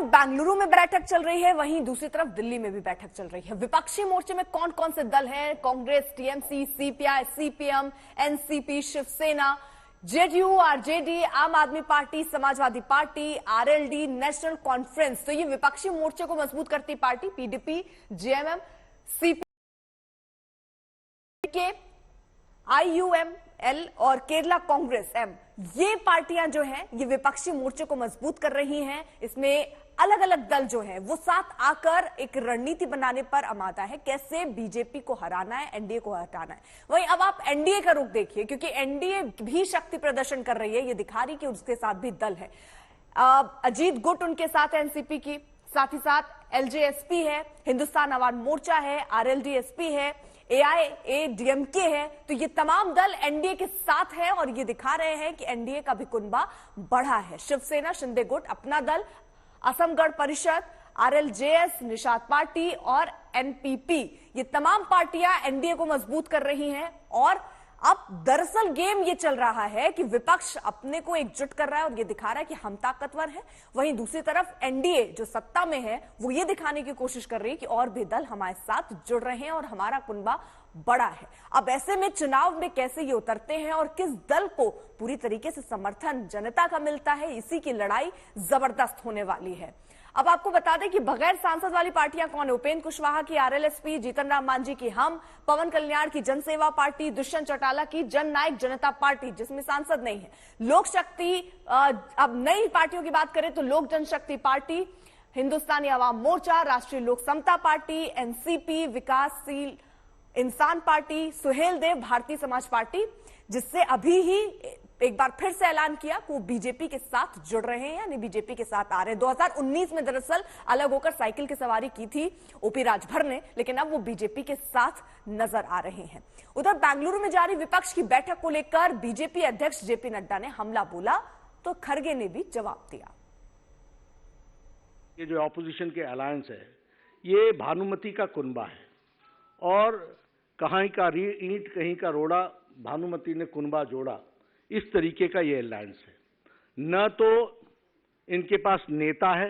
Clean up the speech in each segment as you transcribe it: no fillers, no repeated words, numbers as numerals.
बेंगलुरु में बैठक चल रही है, वहीं दूसरी तरफ दिल्ली में भी बैठक चल रही है। विपक्षी मोर्चे में कौन कौन से दल हैं? Congress, TMC, CPI, CPM, NCP, Shiv Sena, JDU, RJD, Aam Aadmi Party, Samajwadi Party, RLD, National Conference. तो ये विपक्षी मोर्चे को मजबूत करती party PDP, JMM, CPK, IUML और केरला कांग्रेस एम, ये पार्टियां जो हैं ये विपक्षी मोर्चे को मजबूत कर रही हैं। इसमें अलग अलग दल जो हैं वो साथ आकर एक रणनीति बनाने पर आमादा है, कैसे बीजेपी को हराना है, एनडीए को हटाना है। वहीं अब आप एनडीए का रुख देखिए, क्योंकि एनडीए भी शक्ति प्रदर्शन कर रही है, ये दिखा रही कि उसके साथ भी दल है। अजीत गुट उनके साथ है एनसीपी की, साथ ही साथ एलजेएसपी है, हिंदुस्तान अवाम मोर्चा है, आरएलडीएसपी है, एआईएडीएमके है। तो ये तमाम दल एनडीए के साथ हैं और ये दिखा रहे हैं कि एनडीए का भी कुनबा बढ़ा है। शिवसेना, शिंदे गुट अपना दल, असम गण परिषद, आरएलजेएस, निषाद पार्टी और एनपीपी, ये तमाम पार्टियां एनडीए को मजबूत कर रही हैं। और अब दरअसल गेम ये चल रहा है कि विपक्ष अपने को एकजुट कर रहा है और ये दिखा रहा है कि हम ताकतवर हैं। वहीं दूसरी तरफ एनडीए जो सत्ता में है वो ये दिखाने की कोशिश कर रही है कि और भी दल हमारे साथ जुड़ रहे हैं और हमारा कुनबा बड़ा है। अब ऐसे में चुनाव में कैसे ये उतरते हैं और किस दल को पूरी तरीके से समर्थन जनता का मिलता है, इसी की लड़ाई जबरदस्त होने वाली है। अब आपको बता दें कि बगैर सांसद वाली पार्टियां कौन है? उपेंद्र कुशवाहा की आरएलएसपी, जीतन राम मांझी की हम, पवन कल्याण की जनसेवा पार्टी, दुष्यंत चौटाला की जननायक जनता पार्टी जिसमें सांसद नहीं है, लोक शक्ति, अब नई पार्टियों की बात करें तो लोक जनशक्ति पार्टी, हिंदुस्तानी अवाम मोर्चा, राष्ट्रीय लोक समता पार्टी, एनसीपी, विकासशील इंसान पार्टी, सुहेल देव भारतीय समाज पार्टी, जिससे अभी ही एक बार फिर से ऐलान किया कि वो बीजेपी के साथ जुड़ रहे हैं, यानी बीजेपी के साथ आ रहे हैं। 2019 में दरअसल अलग होकर साइकिल की सवारी की थी ओपी राजभर ने, लेकिन अब वो बीजेपी के साथ नजर आ रहे हैं। उधर बेंगलुरु में जारी विपक्ष की बैठक को लेकर बीजेपी अध्यक्ष जेपी नड्डा ने हमला बोला तो खड़गे ने भी जवाब दिया। ये जो ऑपोजिशन के अलायंस है ये भानुमति का कुनबा है और कहीं का ईंट कहीं का रोड़ा, भानुमति ने कुनबा जोड़ा, इस तरीके का ये अलायंस है। न तो इनके पास नेता है,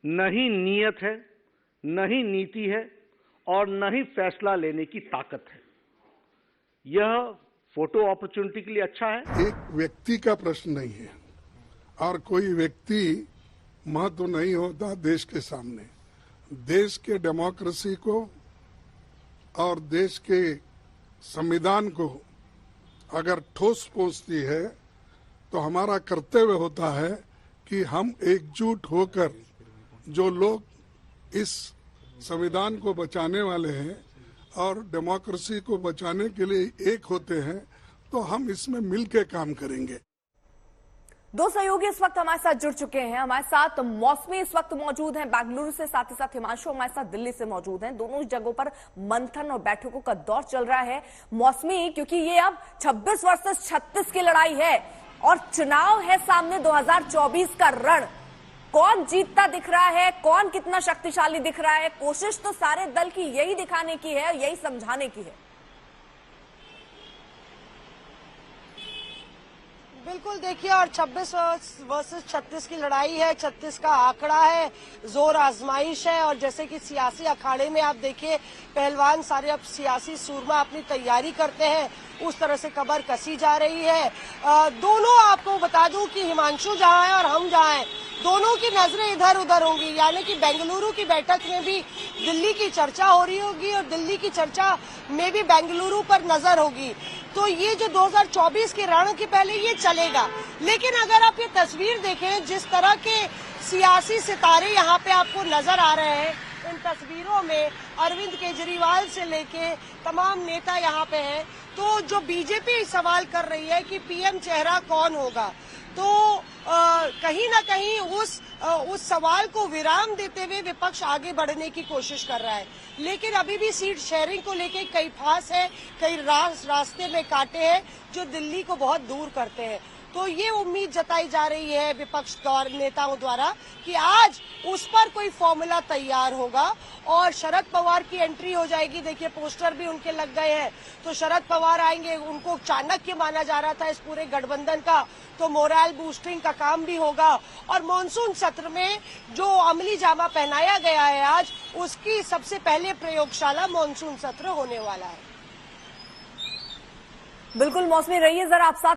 न ही नीयत है, न ही नीति है और न ही फैसला लेने की ताकत है। यह फोटो अपॉर्चुनिटी के लिए अच्छा है। एक व्यक्ति का प्रश्न नहीं है और कोई व्यक्ति महत्व नहीं होता देश के सामने। देश के डेमोक्रेसी को और देश के संविधान को अगर ठोस पहुंचती है तो हमारा कर्तव्य होता है कि हम एकजुट होकर जो लोग इस संविधान को बचाने वाले हैं और डेमोक्रेसी को बचाने के लिए एक होते हैं तो हम इसमें मिलकर काम करेंगे। दो सहयोगी इस वक्त हमारे साथ जुड़ चुके हैं। हमारे साथ मौसमी इस वक्त मौजूद हैं बेंगलुरु से, साथ ही साथ हिमांशु हमारे साथ दिल्ली से मौजूद हैं। दोनों जगहों पर मंथन और बैठकों का दौर चल रहा है। मौसमी, क्योंकि ये अब 26 वर्सेस 36 की लड़ाई है और चुनाव है सामने, 2024 का रण, कौन जीतता दिख रहा है, कौन कितना शक्तिशाली दिख रहा है? कोशिश तो सारे दल की यही दिखाने की है, यही समझाने की है। बिल्कुल, देखिए, और 26 वर्सेस 36 की लड़ाई है। 36 का आंकड़ा है, जोर आजमाइश है। और जैसे कि सियासी अखाड़े में आप देखिए पहलवान सारे अब सियासी सूरमा अपनी तैयारी करते हैं, उस तरह से कमर कसी जा रही है। दोनों, आपको बता दूं कि हिमांशु जहां है और हम जहां हैं, दोनों की नजरें इधर उधर होंगी। यानी कि बेंगलुरु की बैठक में भी दिल्ली की चर्चा हो रही होगी और दिल्ली की चर्चा में भी बेंगलुरु पर नजर होगी। तो ये जो 2024 के रण के पहले ये चलेगा। लेकिन अगर आप ये तस्वीर देखें, जिस तरह के सियासी सितारे यहाँ पे आपको नजर आ रहे हैं, इन तस्वीरों में अरविंद केजरीवाल से लेके तमाम नेता यहाँ पे हैं। तो जो बीजेपी सवाल कर रही है कि पीएम चेहरा कौन होगा, तो कहीं ना कहीं उस सवाल को विराम देते हुए विपक्ष आगे बढ़ने की कोशिश कर रहा है। लेकिन अभी भी सीट शेयरिंग को लेके कई फास है, कई रास्ते में कांटे हैं जो दिल्ली को बहुत दूर करते हैं। तो ये उम्मीद जताई जा रही है विपक्ष नेताओं द्वारा कि आज उस पर कोई फॉर्मूला तैयार होगा और शरद पवार की एंट्री हो जाएगी। देखिए पोस्टर भी उनके लग गए हैं, तो शरद पवार आएंगे, उनको चाणक्य माना जा रहा था इस पूरे गठबंधन का, तो मोरल बूस्टिंग का काम भी होगा। और मॉनसून सत्र में जो अमली जामा पहनाया गया है आज, उसकी सबसे पहले प्रयोगशाला मॉनसून सत्र होने वाला है। बिल्कुल मौसमी रही है, जरा आप साथ